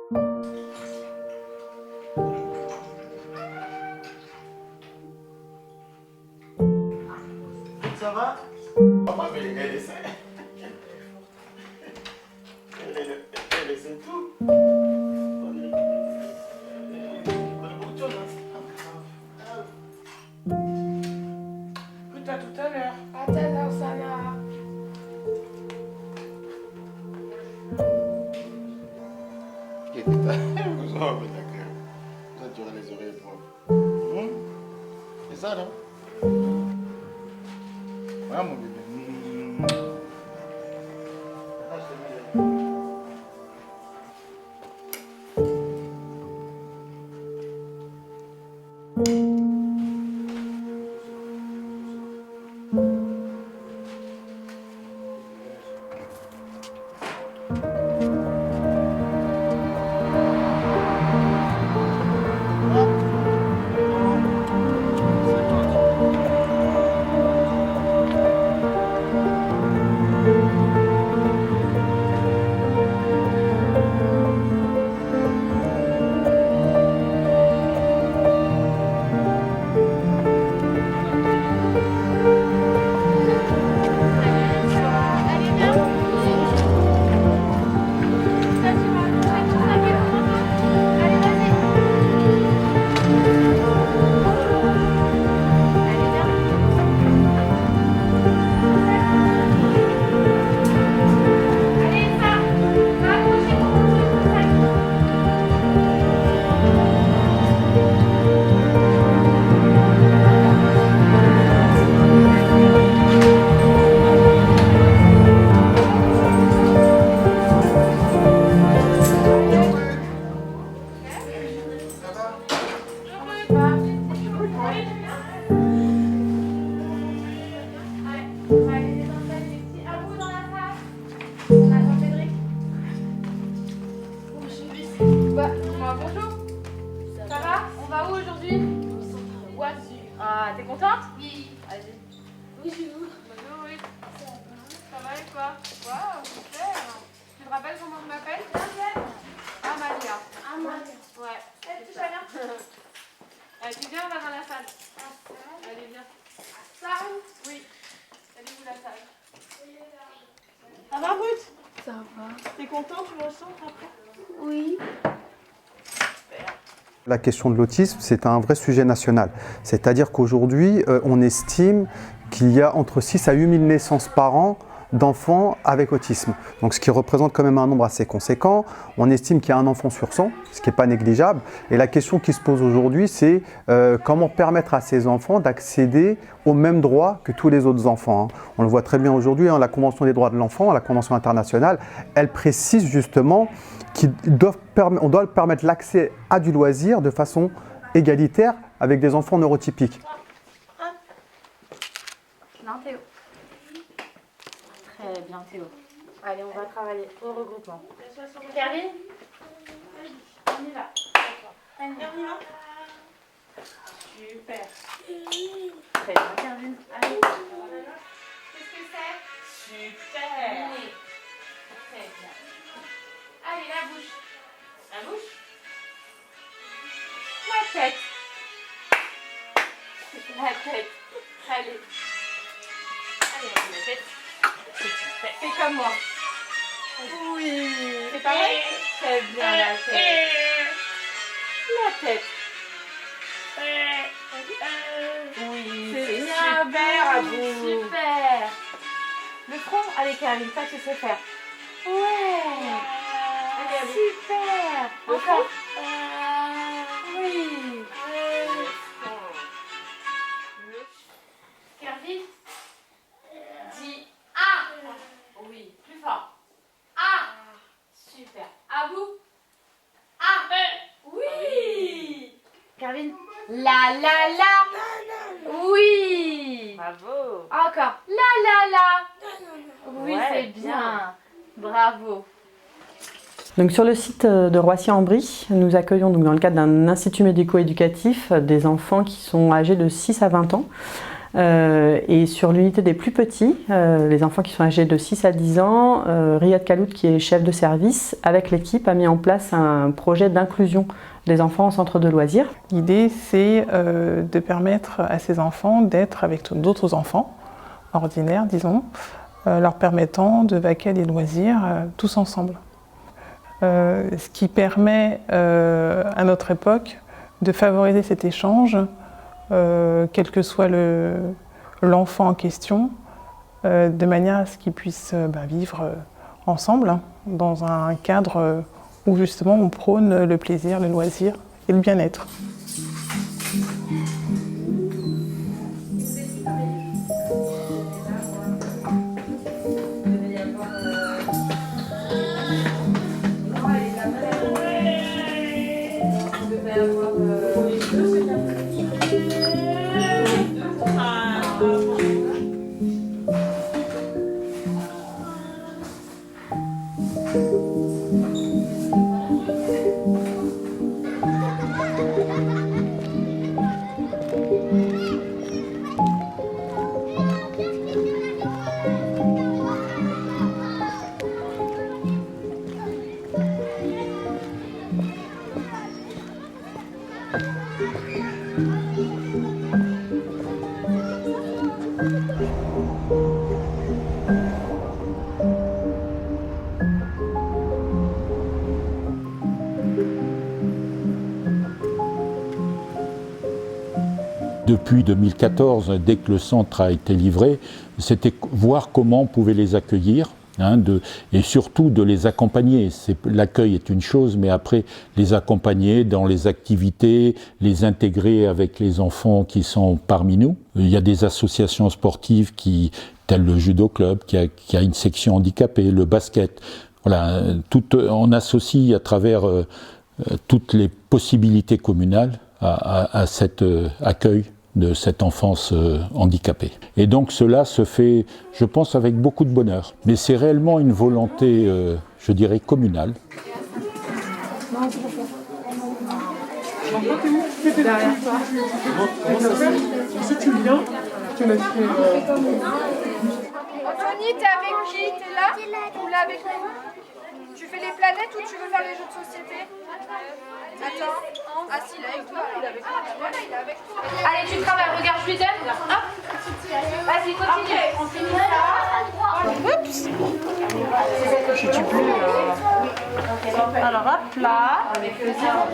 Ça va? Maman, elle essaie. Elle essaie tout. Écoute, à tout à l'heure. À tout à l'heure, Sana. Vous aurez les oreilles propres. C'est ça, non? Ouais, mon bébé. Là, je te mets les... Bonjour. Ça va? On va où aujourd'hui? Ah, t'es contente? Oui. Vas-y. Bonjour. Bonjour, oui. Ça va et quoi? Waouh, super. Tu te rappelles comment je m'appelle? Amalia. Amalia. Ouais. Tu viens, on va dans la salle. Allez, viens. Salle? Oui. Elle est où la salle? Ça va, Ruth? Ça va. T'es content, tu me sens après? Oui. La question de l'autisme, c'est un vrai sujet national. C'est-à-dire qu'aujourd'hui, on estime qu'il y a entre 6 à 8 000 naissances par an d'enfants avec autisme. Donc, ce qui représente quand même un nombre assez conséquent. On estime qu'il y a un enfant sur 100, ce qui n'est pas négligeable. Et la question qui se pose aujourd'hui, c'est comment permettre à ces enfants d'accéder aux mêmes droits que tous les autres enfants. On le voit très bien aujourd'hui, la Convention des droits de l'enfant, la Convention internationale, elle précise justement on doit permettre l'accès à du loisir de façon égalitaire avec des enfants neurotypiques. Non, Théo. Très bien, Théo. Allez, on va travailler au regroupement. Karine, on y va. On y va? Super. Très bien, Karine. Allez. Qu'est-ce que c'est? Super. Oui. Très bien. Allez, la bouche. La bouche. La tête. La tête. Allez. Allez, la tête. Fais comme moi. Oui. C'est pareil? Très bien, la tête. La tête. Oui, c'est super, Abou. Super. Le front, allez, Karine, ça tu sais faire. Ouais. Allez, super. Encore. Oui. Karine, dis ah. Oui, plus fort. Ah. Super. Abou. Ah. Oui. Karine, la. Oui. Bravo. Encore. La. Oui, Ouais, c'est bien. Bravo. Donc sur le site de Roissy-en-Brie, nous accueillons donc dans le cadre d'un institut médico-éducatif des enfants qui sont âgés de 6 à 20 ans Et sur l'unité des plus petits, les enfants qui sont âgés de 6 à 10 ans, Riyad Khaloud, qui est chef de service, avec l'équipe, a mis en place un projet d'inclusion des enfants en centre de loisirs. L'idée, c'est de permettre à ces enfants d'être avec d'autres enfants, ordinaires, disons, leur permettant de vaquer à des loisirs tous ensemble. Ce qui permet à notre époque de favoriser cet échange, quel que soit l'enfant en question, de manière à ce qu'ils puissent vivre ensemble dans un cadre où justement on prône le plaisir, le loisir et le bien-être. Depuis 2014, dès que le centre a été livré, c'était voir comment on pouvait les accueillir, et surtout de les accompagner. L'accueil est une chose, mais après les accompagner dans les activités, les intégrer avec les enfants qui sont parmi nous. Il y a des associations sportives telles le judo club, qui a une section handicapée, le basket. Voilà, on associe à travers toutes les possibilités communales à cet accueil de cette enfance handicapée. Et donc cela se fait, je pense, avec beaucoup de bonheur. Mais c'est réellement une volonté, je dirais, communale. Anthony, t'es avec qui? T'es là? Ou là avec nous? Tu fais les planètes ou tu veux faire les jeux de société? Attends. Ah si, il est avec toi. Il est avec toi. Voilà, il est avec toi. Allez, tu travailles. Regarde, je lui donne. Hop. Vas-y, continue. On finit ça. Oups. Si tu peux. Alors hop là. Et ça.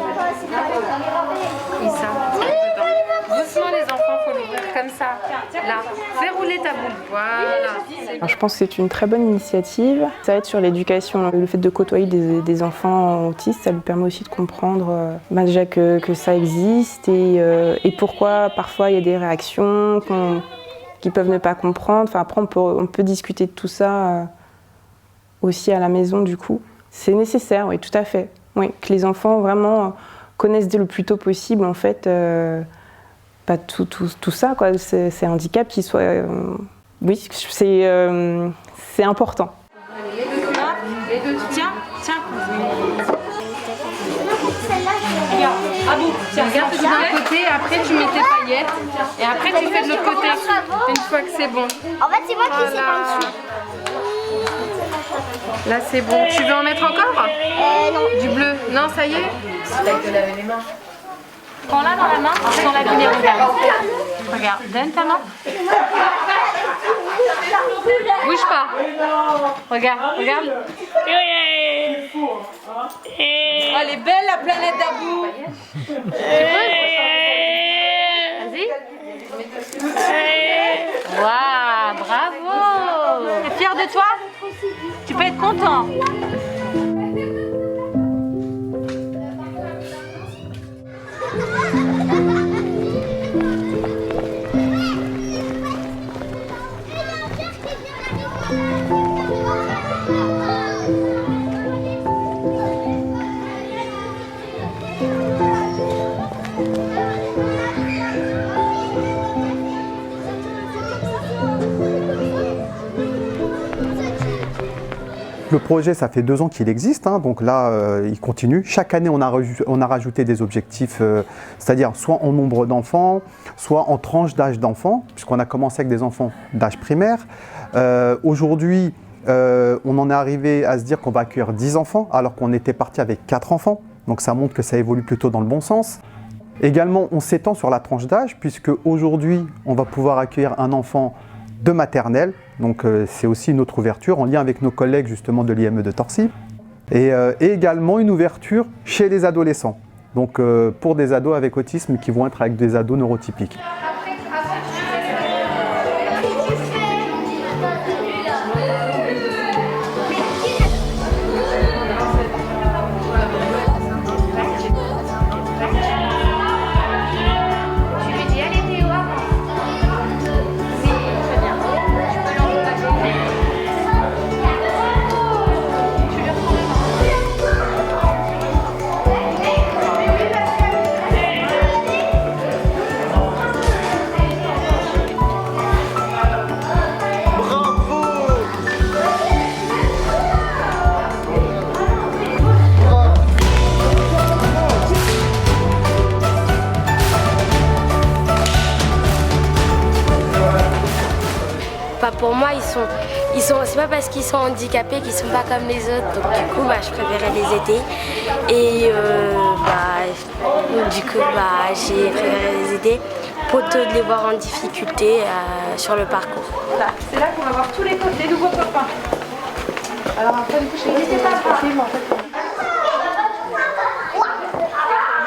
Doucement les enfants, faut l'ouvrir comme ça. Là. Fais rouler ta boule. Voilà. Alors, je pense que c'est une très bonne initiative. Ça aide sur l'éducation. Le fait de côtoyer des enfants autistes, ça lui permet aussi de comprendre déjà que ça existe et pourquoi parfois il y a des réactions qu'ils peuvent ne pas comprendre. Enfin, après, on peut discuter de tout ça aussi à la maison du coup. C'est nécessaire, oui, tout à fait. Oui, que les enfants vraiment connaissent dès le plus tôt possible en fait tout ça, quoi. C'est un handicap qui soit... oui, c'est important. Les deux, tiens. Regarde, à bout. Tiens, regarde d'un côté, après tu mets tes paillettes et après tu fais de l'autre côté. Une fois que c'est bon. En fait, c'est moi qui sais pas dessus. Là c'est bon. Tu veux en mettre encore? Non. Du bleu. Non, ça y est. T'as que laver les mains. Prends-la dans la main, dans la lumière. Regarde, donne ta main. Bouge pas. Regarde. Oh, elle est belle la planète d'Abou. Vas-y. Waouh, bravo. T'es fier de toi? Tu peux être content. le projet, ça fait 2 ans qu'il existe, hein, donc là, il continue. Chaque année, on a rajouté des objectifs, c'est-à-dire soit en nombre d'enfants, soit en tranche d'âge d'enfants, puisqu'on a commencé avec des enfants d'âge primaire. Aujourd'hui, on en est arrivé à se dire qu'on va accueillir 10 enfants, alors qu'on était parti avec 4 enfants. Donc ça montre que ça évolue plutôt dans le bon sens. Également, on s'étend sur la tranche d'âge, puisque aujourd'hui, on va pouvoir accueillir un enfant de maternelle. Donc c'est aussi une autre ouverture en lien avec nos collègues justement de l'IME de Torcy. Et également une ouverture chez les adolescents. Donc pour des ados avec autisme qui vont être avec des ados neurotypiques. Pour moi, c'est pas parce qu'ils sont handicapés qu'ils sont pas comme les autres. Donc du coup, je préférais les aider. Et j'ai préféré les aider plutôt de les voir en difficulté sur le parcours. C'est là qu'on va voir tous les nouveaux copains. Alors après, du coup, je sais pas grave. On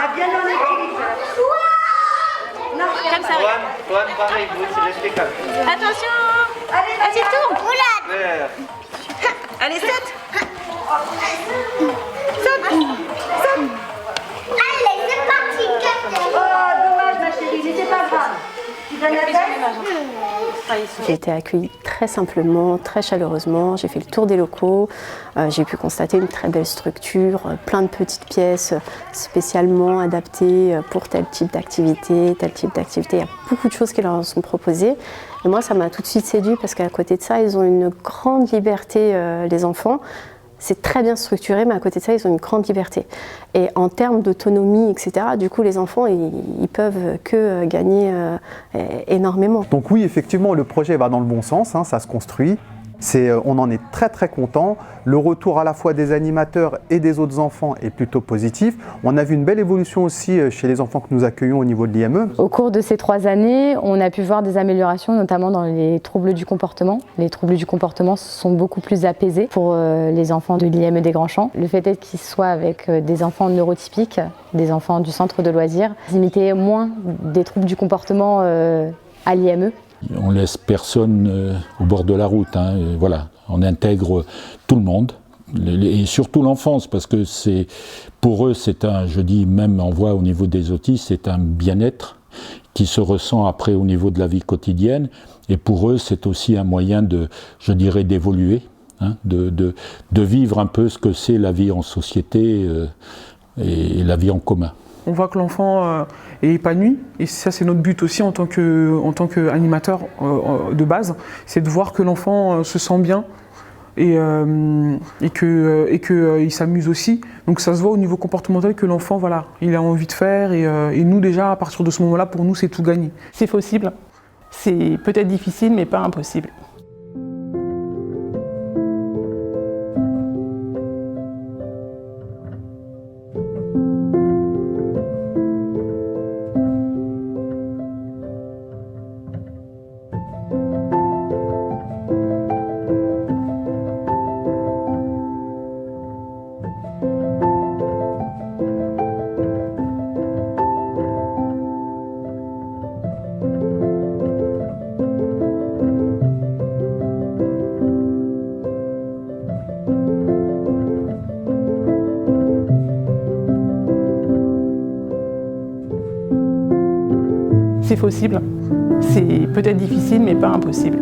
a bien en équilibre. Non, comme ça. Toi, pareil, vous aussi, restez calme. Attention. Allez, tourne. Allez, saute. Saute. Allez, c'est parti. Oh, dommage, ma chérie, mais c'est pas grave. Tu donnes la tête. J'ai été accueillie très simplement, très chaleureusement. J'ai fait le tour des locaux. J'ai pu constater une très belle structure, plein de petites pièces spécialement adaptées pour tel type d'activité, tel type d'activité. Il y a beaucoup de choses qui leur sont proposées. Et moi, ça m'a tout de suite séduit parce qu'à côté de ça, ils ont une grande liberté, les enfants. C'est très bien structuré, mais à côté de ça, ils ont une grande liberté. Et en termes d'autonomie, etc., du coup, les enfants, ils peuvent que gagner énormément. Donc oui, effectivement, le projet va dans le bon sens, hein, ça se construit. On en est très très content. Le retour à la fois des animateurs et des autres enfants est plutôt positif. On a vu une belle évolution aussi chez les enfants que nous accueillons au niveau de l'IME. Au cours de ces 3 années, on a pu voir des améliorations, notamment dans les troubles du comportement. Les troubles du comportement sont beaucoup plus apaisés pour les enfants de l'IME des Grands Champs. Le fait est qu'ils soient avec des enfants neurotypiques, des enfants du centre de loisirs, limiter moins des troubles du comportement à l'IME. On laisse personne au bord de la route, hein, voilà. On intègre tout le monde, et surtout l'enfance, parce que pour eux, je dis même on voit au niveau des autistes, c'est un bien-être qui se ressent après au niveau de la vie quotidienne, et pour eux, c'est aussi un moyen d'évoluer, hein, de vivre un peu ce que c'est la vie en société et la vie en commun. On voit que l'enfant est épanoui, et ça c'est notre but aussi en tant qu'animateur de base, c'est de voir que l'enfant se sent bien et qu'il s'amuse aussi. Donc ça se voit au niveau comportemental que l'enfant, voilà, il a envie de faire, et nous déjà à partir de ce moment-là, pour nous c'est tout gagné. C'est possible, c'est peut-être difficile mais pas impossible. C'est possible, c'est peut-être difficile mais pas impossible.